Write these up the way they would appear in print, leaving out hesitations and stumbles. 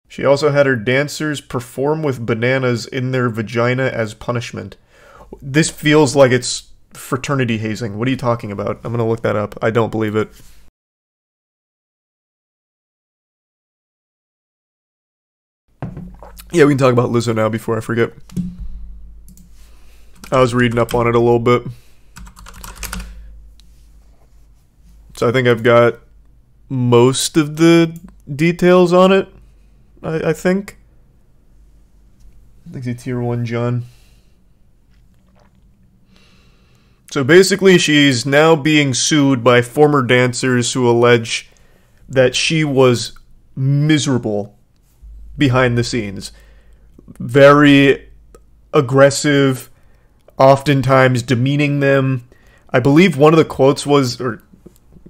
She also had her dancers perform with bananas in their vagina as punishment. This feels like it's fraternity hazing. What are you talking about? I'm gonna look that up. I don't believe it. Yeah, we can talk about Lizzo now before I forget. I was reading up on it a little bit. So I think I've got most of the details on it, I think. Thanks to Tier 1, John. So basically, she's now being sued by former dancers who allege that she was miserable behind the scenes. Very aggressive, oftentimes demeaning them. I believe one of the quotes was, or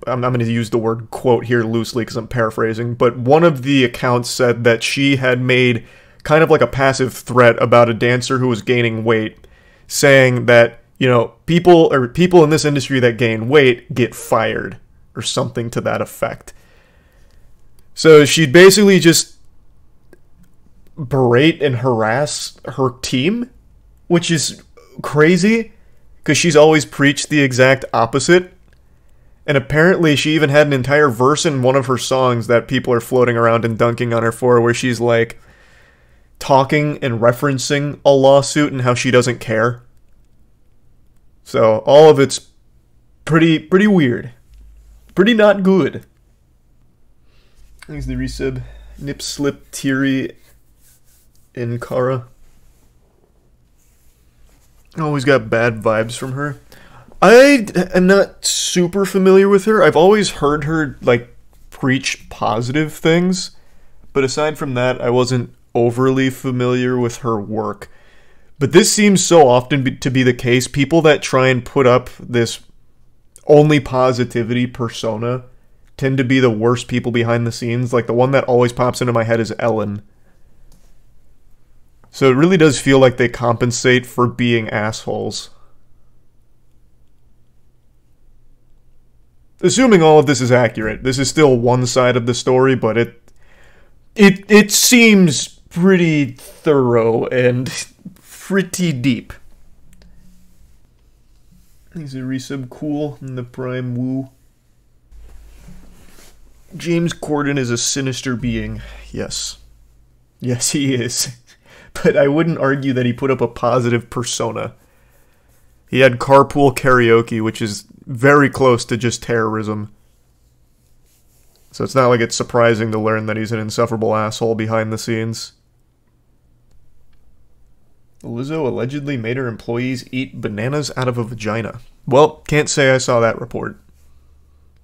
I'm going to use the word quote here loosely because I'm paraphrasing, but one of the accounts said that she had made kind of like a passive threat about a dancer who was gaining weight, saying that, you know, people in this industry that gain weight get fired, or something to that effect. So she'd basically just berate and harass her team, which is crazy because she's always preached the exact opposite. And apparently she even had an entire verse in one of her songs that people are floating around and dunking on her for, where she's like talking and referencing a lawsuit and how she doesn't care. So all of it's pretty weird. Pretty not good. Thanks the resub. Nip slip teary in Kara. Always got bad vibes from her. I am not super familiar with her. I've always heard her, like, preach positive things. But aside from that, I wasn't overly familiar with her work. But this seems so often to be the case. People that try and put up this only positivity persona tend to be the worst people behind the scenes. Like, the one that always pops into my head is Ellen. So it really does feel like they compensate for being assholes. Assuming all of this is accurate, this is still one side of the story, but it seems pretty thorough and pretty deep. He's a resub cool in the prime woo. James Corden is a sinister being. Yes. Yes, he is. But I wouldn't argue that he put up a positive persona. He had carpool karaoke, which is very close to just terrorism. So it's not like it's surprising to learn that he's an insufferable asshole behind the scenes. Lizzo allegedly made her employees eat bananas out of a vagina. Well, can't say I saw that report.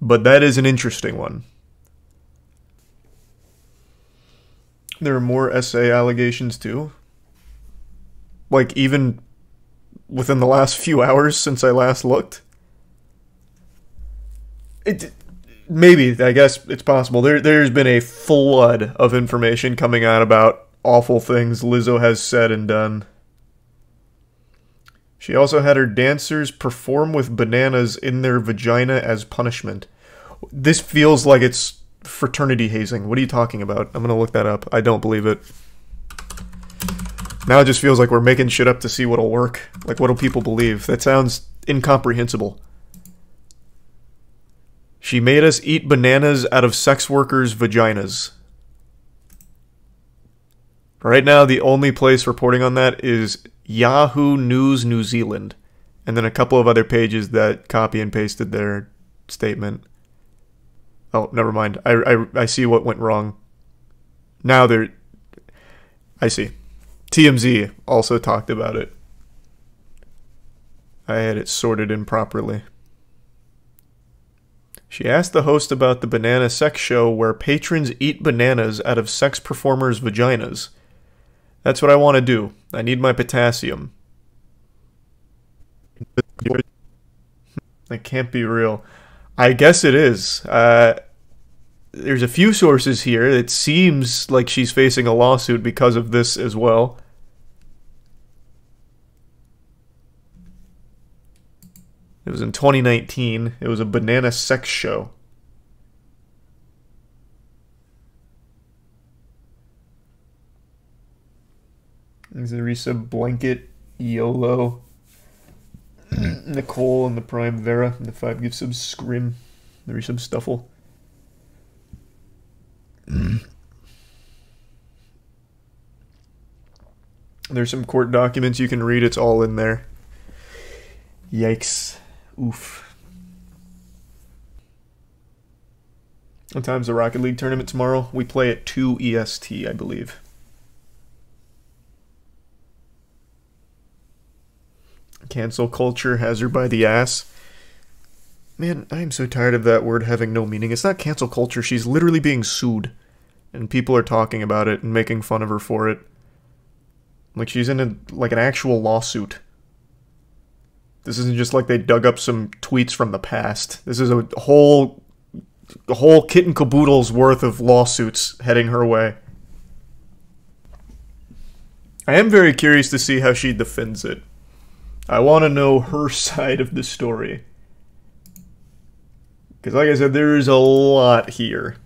But that is an interesting one. There are more essay allegations too. Like, even within the last few hours since I last looked. Maybe, I guess it's possible. There's been a flood of information coming out about awful things Lizzo has said and done. She also had her dancers perform with bananas in their vagina as punishment. This feels like it's fraternity hazing. What are you talking about? I'm gonna look that up. I don't believe it. Now it just feels like we're making shit up to see what'll work. Like, what'll people believe? That sounds incomprehensible. She made us eat bananas out of sex workers' vaginas. Right now, the only place reporting on that is Yahoo News New Zealand. And then a couple of other pages that copy and pasted their statement. Oh, never mind. I see what went wrong. Now I see. TMZ also talked about it. I had it sorted improperly. She asked the host about the banana sex show where patrons eat bananas out of sex performers' vaginas. That's what I want to do. I need my potassium. That can't be real. I guess it is. There's a few sources here. It seems like she's facing a lawsuit because of this as well. It was in 2019. It was a banana sex show. There's a resub Blanket, YOLO, Nicole, and the Prime Vera, and the 5 gift subs Scrim, the resub Stuffle. There's some court documents you can read. It's all in there. Yikes. Oof. What time's the Rocket League tournament tomorrow? We play at 2 EST, I believe. Cancel culture has her by the ass. Man, I am so tired of that word having no meaning. It's not cancel culture. She's literally being sued. And people are talking about it and making fun of her for it. Like she's in an actual lawsuit. This isn't just like they dug up some tweets from the past. This is a whole kit and caboodle's worth of lawsuits heading her way. I am very curious to see how she defends it. I want to know her side of the story. Because like I said, there is a lot here.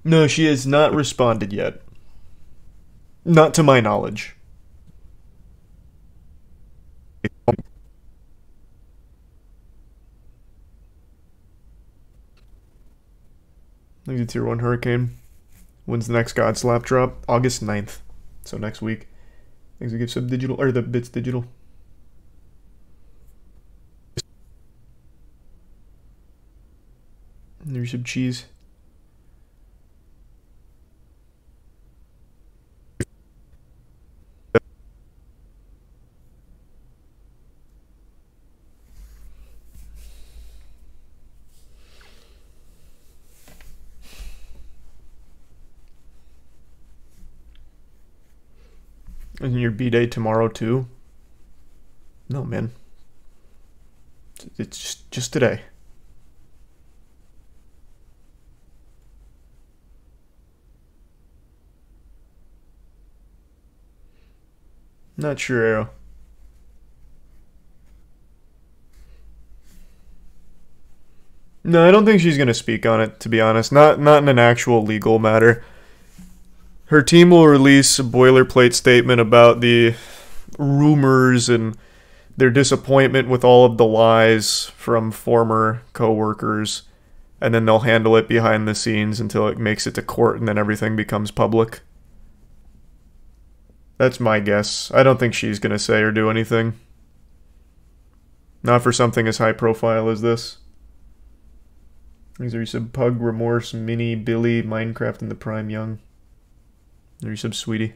No, she has not responded yet. Not to my knowledge. Thank you, Tier 1 Hurricane. When's the next God Slap drop? August 9th. So next week. Thanks for give sub digital, or the bits digital. There's some cheese. Isn't your B-Day tomorrow too? No, man. It's just today. Not sure, Arrow. No, I don't think she's gonna speak on it, to be honest. Not in an actual legal matter. Her team will release a boilerplate statement about the rumors and their disappointment with all of the lies from former co-workers, and then they'll handle it behind the scenes until it makes it to court and then everything becomes public. That's my guess. I don't think she's going to say or do anything. Not for something as high profile as this. These are some Pug, Remorse, Mini, Billy, Minecraft, and the Prime Young. There's some Sweetie.